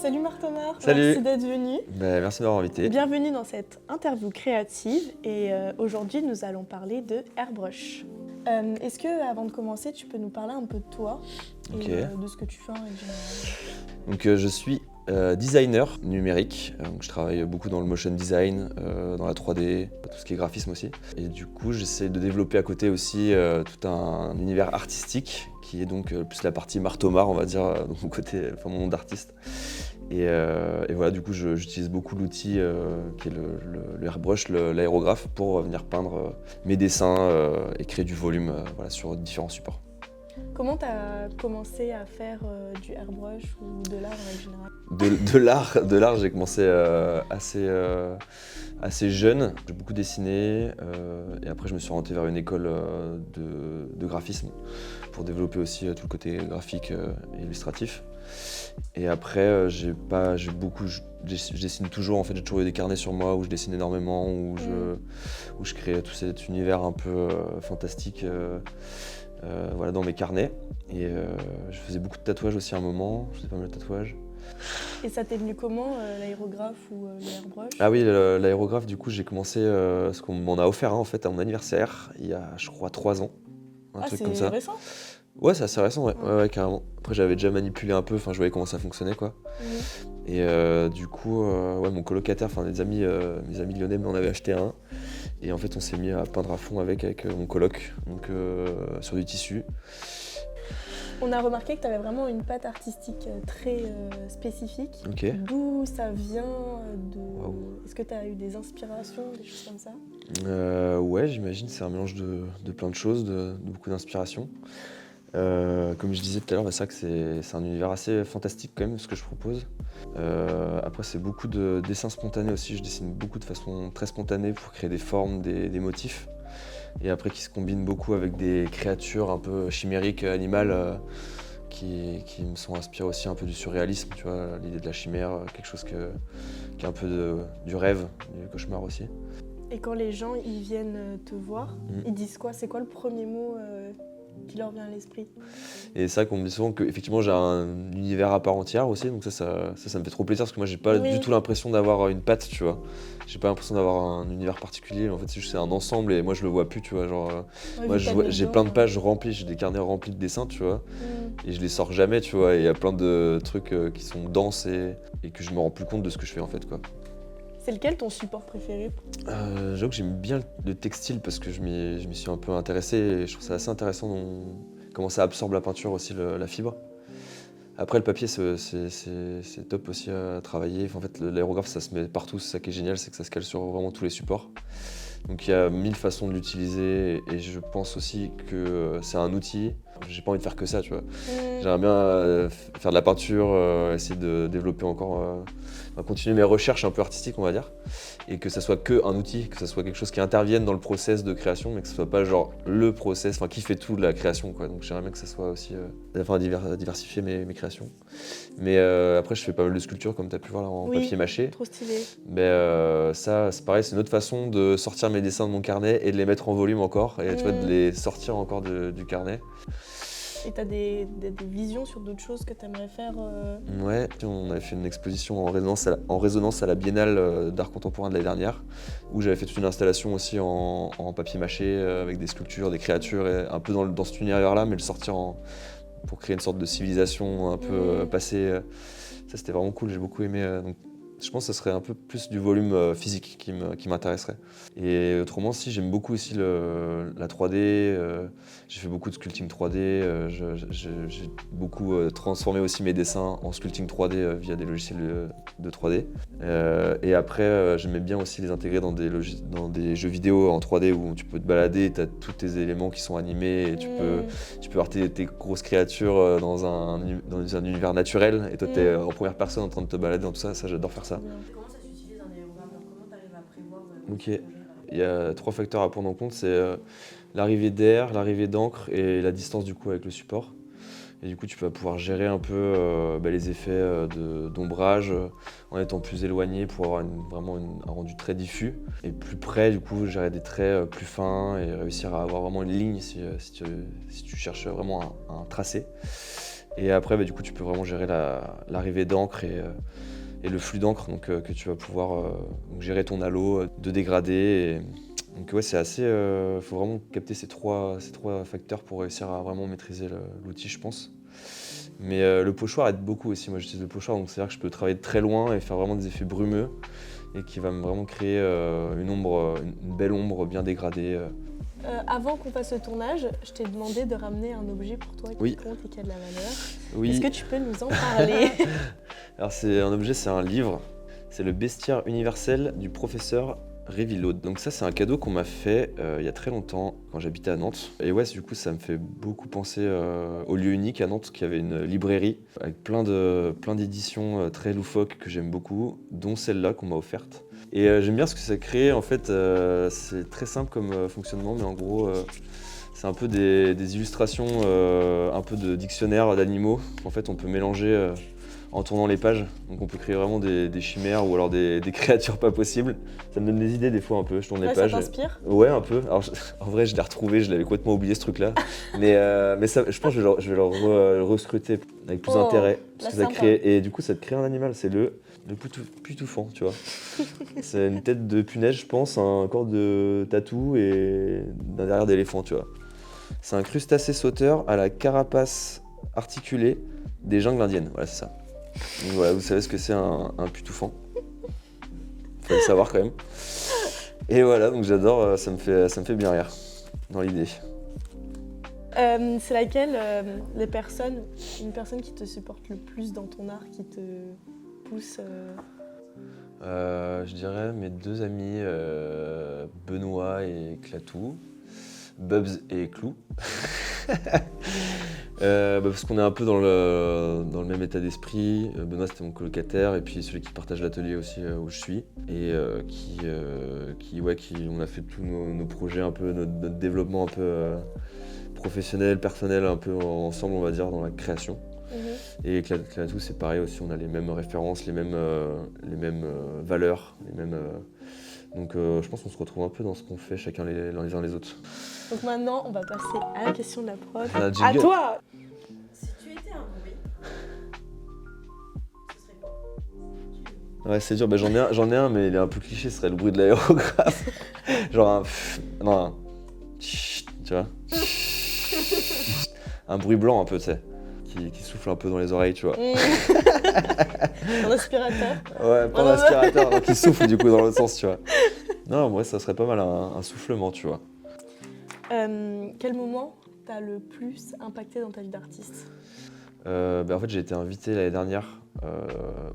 Salut Marc-Thomas, Salut. merci d'être venu. Merci de m'avoir invité. Bienvenue dans cette interview créative et aujourd'hui nous allons parler de airbrush. Est-ce que avant de commencer tu peux nous parler un peu de toi et de ce que tu fais en règle générale? Donc je suis designer numérique, donc je travaille beaucoup dans le motion design, dans la 3D, tout ce qui est graphisme aussi. Et du coup j'essaie de développer à côté aussi tout un univers artistique qui est donc plus la partie Marc-Thomas, on va dire, de mon côté, enfin mon nom d'artiste. Et voilà, du coup j'utilise beaucoup l'outil qui est le airbrush, l'aérographe, pour venir peindre mes dessins et créer du volume voilà, sur différents supports. Comment tu as commencé à faire du airbrush ou de l'art en règle générale? De l'art, j'ai commencé assez jeune. J'ai beaucoup dessiné et après je me suis orienté vers une école de graphisme pour développer aussi tout le côté graphique et illustratif. Et après je dessine toujours, en fait j'ai toujours eu des carnets sur moi où je dessine énormément, où je crée tout cet univers un peu fantastique. Voilà, dans mes carnets. Et je faisais beaucoup de tatouages aussi à un moment, je faisais pas mal de tatouages. Et ça t'est venu comment, l'aérographe ou le airbrush? Ah oui, l'aérographe, du coup j'ai commencé, parce qu'on m'en a offert en fait à mon anniversaire, il y a je crois 3 ans, un truc comme ça. C'est récent? Ouais, c'est assez récent, ouais, carrément. Après j'avais déjà manipulé un peu, enfin je voyais comment ça fonctionnait quoi. Et du coup, ouais, mon colocataire, enfin mes amis lyonnais m'en avaient acheté un. Et en fait on s'est mis à peindre à fond avec mon coloc, donc sur du tissu. On a remarqué que tu avais vraiment une patte artistique très spécifique. Okay. D'où ça vient Wow. Est-ce que tu as eu des inspirations, des choses comme ça? Ouais, j'imagine, c'est un mélange de plein de choses, de beaucoup d'inspiration. Comme je disais tout à l'heure, c'est vrai que c'est un univers assez fantastique quand même, ce que je propose. Après c'est beaucoup de dessins spontanés aussi, je dessine beaucoup de façon très spontanée pour créer des formes, des motifs. Et après qui se combinent beaucoup avec des créatures un peu chimériques, animales, qui me sont inspirées aussi un peu du surréalisme, tu vois, l'idée de la chimère, quelque chose qui est un peu du rêve, du cauchemar aussi. Et quand les gens ils viennent te voir, ils disent quoi? C'est quoi le premier mot qui leur vient à l'esprit? Et c'est vrai qu'on me dit souvent qu'effectivement j'ai un univers à part entière aussi, donc ça me fait trop plaisir parce que moi j'ai pas du tout l'impression d'avoir une patte, tu vois. J'ai pas l'impression d'avoir un univers particulier, en fait c'est juste un ensemble et moi je le vois plus, tu vois. Genre, moi j'ai plein de pages remplies, j'ai des carnets remplis de dessins, tu vois, et je les sors jamais, tu vois. Et il y a plein de trucs qui sont denses et que je me rends plus compte de ce que je fais en fait, quoi. C'est lequel ton support préféré? J'avoue que j'aime bien le textile parce que je m'y suis un peu intéressé et je trouve ça assez intéressant comment ça absorbe la peinture aussi, la fibre. Après le papier c'est top aussi à travailler. Enfin, en fait l'aérographe ça se met partout, c'est ça qui est génial, c'est que ça se cale sur vraiment tous les supports. Donc il y a 1000 façons de l'utiliser et je pense aussi que c'est un outil. J'ai pas envie de faire que ça, tu vois. J'aimerais bien faire de la peinture, essayer de développer encore, continuer mes recherches un peu artistiques, on va dire, et que ça soit que un outil, que ça soit quelque chose qui intervienne dans le process de création, mais que ce soit pas genre le process, enfin qui fait tout de la création, quoi. Donc j'aimerais bien que ça soit aussi, diversifier mes créations. Mais après je fais pas mal de sculptures comme tu as pu voir là en papier mâché. Trop stylé. Mais ça c'est pareil, c'est une autre façon de sortir mes dessins de mon carnet et de les mettre en volume encore, et tu vois, de les sortir encore du carnet. Et t'as des visions sur d'autres choses que t'aimerais faire? Ouais, on avait fait une exposition en résonance à la Biennale d'art contemporain de l'année dernière, où j'avais fait toute une installation aussi en papier mâché, avec des sculptures, des créatures, et un peu dans cet univers-là, mais le sortir pour créer une sorte de civilisation un peu passée. Ça c'était vraiment cool, j'ai beaucoup aimé. Donc, je pense que ce serait un peu plus du volume physique qui m'intéresserait. Et autrement, si, j'aime beaucoup aussi la 3D. J'ai fait beaucoup de sculpting 3D. J'ai beaucoup transformé aussi mes dessins en sculpting 3D via des logiciels de 3D. Et après, j'aimais bien aussi les intégrer dans des jeux vidéo en 3D où tu peux te balader, tu as tous tes éléments qui sont animés et tu peux avoir tes grosses créatures dans un univers naturel. Et toi, tu es en première personne en train de te balader dans tout ça. Ça, j'adore faire ça. Comment ça s'utilise un aérographe? Comment tu arrives à prévoir Ok. Il y a 3 facteurs à prendre en compte, c'est l'arrivée d'air, l'arrivée d'encre et la distance du coup avec le support. Et du coup tu vas pouvoir gérer un peu les effets d'ombrage en étant plus éloigné pour avoir vraiment un rendu très diffus. Et plus près du coup gérer des traits plus fins et réussir à avoir vraiment une ligne si tu cherches vraiment un tracé. Et après, du coup, tu peux vraiment gérer l'arrivée d'encre et le flux d'encre, donc que tu vas pouvoir donc gérer ton halo de dégradé. Donc ouais, c'est assez. Faut vraiment capter ces trois facteurs pour réussir à vraiment maîtriser l'outil, je pense. Mais le pochoir aide beaucoup aussi. Moi, j'utilise le pochoir, donc c'est-à-dire que je peux travailler de très loin et faire vraiment des effets brumeux et qui va vraiment créer une belle ombre bien dégradée. Avant qu'on fasse le tournage, je t'ai demandé de ramener un objet pour toi qui compte et qui a de la valeur. Oui. Est-ce que tu peux nous en parler? Alors c'est un objet, c'est un livre. C'est le Bestiaire universel du professeur Révillot. Donc ça, c'est un cadeau qu'on m'a fait il y a très longtemps quand j'habitais à Nantes. Et ouais, du coup, ça me fait beaucoup penser au lieu unique à Nantes, qui avait une librairie avec plein d'éditions très loufoques que j'aime beaucoup, dont celle-là qu'on m'a offerte. Et j'aime bien ce que ça crée. En fait, c'est très simple comme fonctionnement, mais en gros, c'est un peu des illustrations, un peu de dictionnaire d'animaux. En fait, on peut mélanger en tournant les pages. Donc on peut créer vraiment des chimères ou alors des créatures pas possibles. Ça me donne des idées des fois un peu. Je tourne les pages. Ça t'inspire? Ouais, un peu. Alors en vrai, je l'ai retrouvé, je l'avais complètement oublié ce truc-là. mais ça, je pense que je vais le rescruter avec plus d'intérêt. Parce que ça crée, et du coup, ça te crée un animal. C'est le putoufant, tu vois. C'est une tête de punaise, je pense, un corps de tatou et d'un derrière d'éléphant, tu vois. C'est un crustacé sauteur à la carapace articulée des jungles indiennes. Voilà, c'est ça. Donc voilà, vous savez ce que c'est un putoufant. Faut le savoir quand même. Et voilà, donc j'adore, ça me fait bien rire dans l'idée. C'est laquelle une personne qui te supporte le plus dans ton art, qui te pousse Je dirais mes deux amis, Benoît et Clatou, Bubs et Clou. Parce qu'on est un peu dans le même état d'esprit. Benoît, c'était mon colocataire, et puis celui qui partage l'atelier aussi où je suis, et on a fait tous nos projets, un peu notre développement un peu professionnel, personnel, un peu ensemble, on va dire, dans la création. Et Clatou, c'est pareil aussi, on a les mêmes références, les mêmes valeurs, donc je pense qu'on se retrouve un peu dans ce qu'on fait chacun les uns les autres. Donc maintenant, on va passer à la question de la prod. À toi! Si tu étais un bruit, ce serait quoi? Ouais, c'est dur, j'en ai un, mais il est un peu cliché, ce serait le bruit de l'aérographe. Genre un chut, tu vois. Un bruit blanc un peu, tu sais, qui souffle un peu dans les oreilles, tu vois. Un aspirateur? Ouais, pas un aspirateur, donc il souffle du coup dans l'autre sens, tu vois. Non, en vrai, ça serait pas mal un soufflement, tu vois. Quel moment t'a le plus impacté dans ta vie d'artiste? En fait, j'ai été invité l'année dernière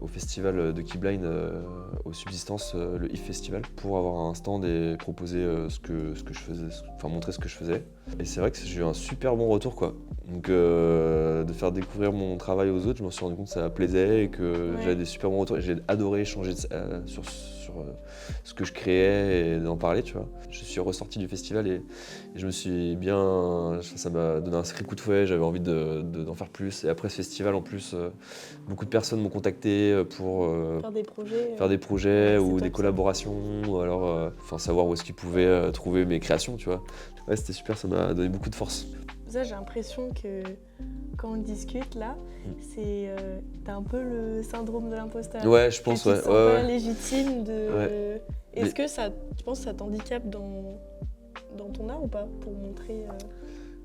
au festival de Keyblind, aux Subsistances, le IF Festival, pour avoir un stand et proposer ce que je faisais, enfin montrer ce que je faisais. Et c'est vrai que j'ai eu un super bon retour, quoi. Donc de faire découvrir mon travail aux autres, je me suis rendu compte que ça plaisait et que j'avais des super bons retours. Et j'ai adoré échanger sur ce que je créais et d'en parler, tu vois. Je suis ressorti du festival et je me suis bien... Ça m'a donné un sacré coup de fouet, j'avais envie d'en faire plus. Et après ce festival, en plus, beaucoup de personnes m'ont contacté pour faire des projets ou des collaborations, ou alors savoir où est-ce qu'ils pouvaient trouver mes créations, tu vois. Ouais, c'était super, ça m'a donné beaucoup de force. Ça, j'ai l'impression que quand on discute là, t'as un peu le syndrome de l'imposteur. Ouais, je pense, ouais. Tu te sens pas légitime de... Ouais. Est-ce que tu penses que ça t'handicape dans ton art ou pas, pour montrer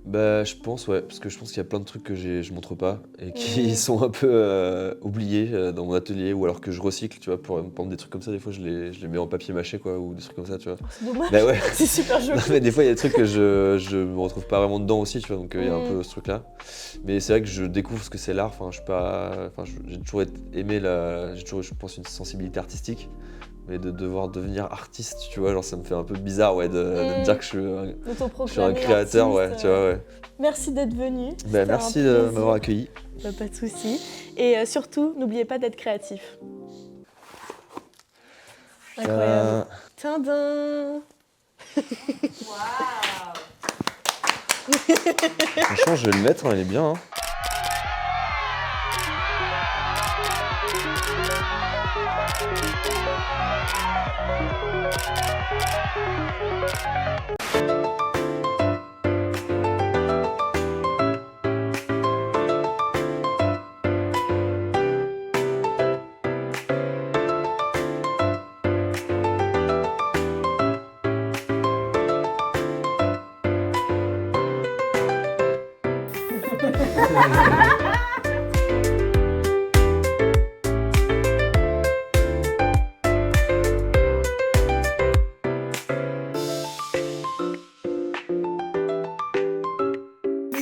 Je pense, ouais, parce que je pense qu'il y a plein de trucs que je montre pas et qui sont un peu oubliés dans mon atelier, ou alors que je recycle, tu vois, pour prendre des trucs comme ça, des fois je les mets en papier mâché, quoi, ou des trucs comme ça, tu vois. C'est dommage, Ouais. c'est super joli. Non, mais des fois il y a des trucs que je me retrouve pas vraiment dedans aussi, tu vois, donc il y a un peu ce truc-là. Mais c'est vrai que je découvre ce que c'est l'art, j'ai toujours aimé j'ai toujours, je pense, une sensibilité artistique. Mais de devoir devenir artiste, tu vois, genre ça me fait un peu bizarre, ouais, de me dire que je suis un créateur, artiste, ouais, tu vois, ouais. Merci d'être venu. Merci de m'avoir accueilli. Pas de souci. Et surtout, n'oubliez pas d'être créatif. Incroyable. Tadam. Waouh! Franchement, je vais le mettre, il est bien. Mais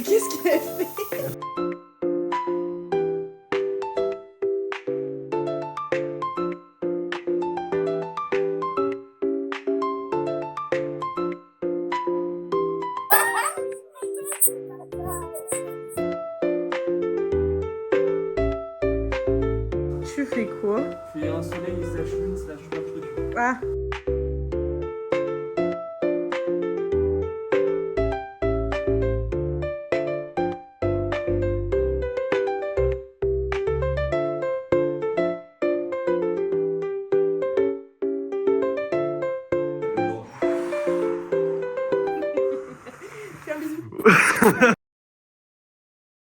qu'est-ce qu'elle fait? Tu fais quoi? Je fais un soleil slash lune slash plein de trucs. Ah. Fais un bisou.